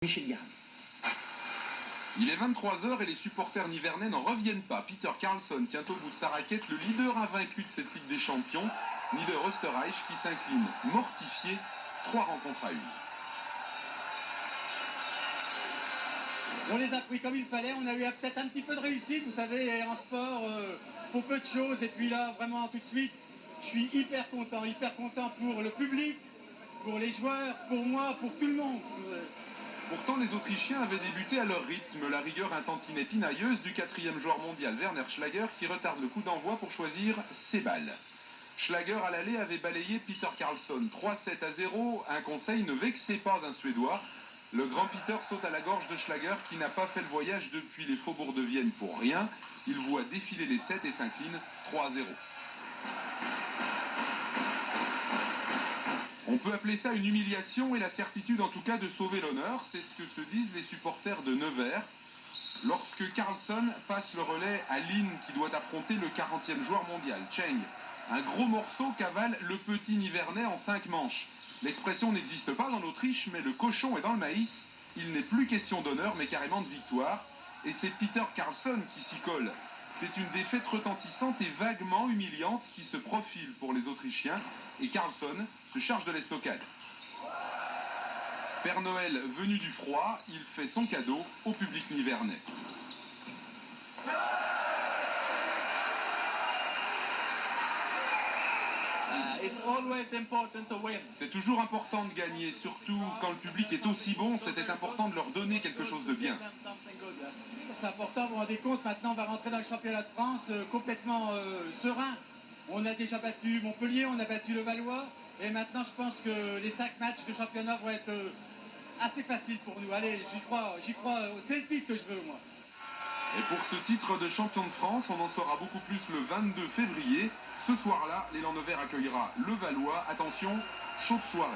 Michel Garde. Il est 23h et les supporters nivernais n'en reviennent pas. Peter Karlsson tient au bout de sa raquette le leader invaincu de cette Ligue des Champions, Nieder Österreich, qui s'incline mortifié 3 rencontres à 1. On les a pris comme il fallait, on a eu peut-être un petit peu de réussite, vous savez, en sport, pour peu de choses, et puis là, vraiment, tout de suite, je suis hyper content pour le public, pour les joueurs, pour moi, pour tout le monde. Pourtant, les Autrichiens avaient débuté à leur rythme, la rigueur un tantinet pinailleuse du 4e joueur mondial Werner Schlager qui retarde le coup d'envoi pour choisir ses balles. Schlager à l'aller avait balayé Peter Karlsson 3-7-0, un conseil ne vexait pas un Suédois. Le grand Peter saute à la gorge de Schlager qui n'a pas fait le voyage depuis les faubourgs de Vienne pour rien. Il voit défiler les 7 et s'incline 3-0. On peut appeler ça une humiliation et la certitude en tout cas de sauver l'honneur, c'est ce que se disent les supporters de Nevers. Lorsque Karlsson passe le relais à Lynn qui doit affronter le 40e joueur mondial, Cheng. Un gros morceau cavale le petit Nivernais en 5 manches. L'expression n'existe pas en Autriche, mais le cochon est dans le maïs. Il n'est plus question d'honneur, mais carrément de victoire. Et c'est Peter Karlsson qui s'y colle. C'est une défaite retentissante et vaguement humiliante qui se profile pour les Autrichiens. Et Karlsson se charge de l'estocade. Père Noël venu du froid, il fait son cadeau au public nivernais. C'est toujours important de gagner, surtout quand le public est aussi bon, c'était important de leur donner quelque chose de bien. C'est important, vous vous rendez compte, maintenant on va rentrer dans le championnat de France complètement serein. On a déjà battu Montpellier, on a battu le Valois, et maintenant je pense que les 5 matchs de championnat vont être assez faciles pour nous. Allez, j'y crois, c'est le titre que je veux moi. Et pour ce titre de champion de France, on en saura beaucoup plus le 22 février. Ce soir-là, l'élan Nevers accueillera le Valois. Attention, chaude soirée.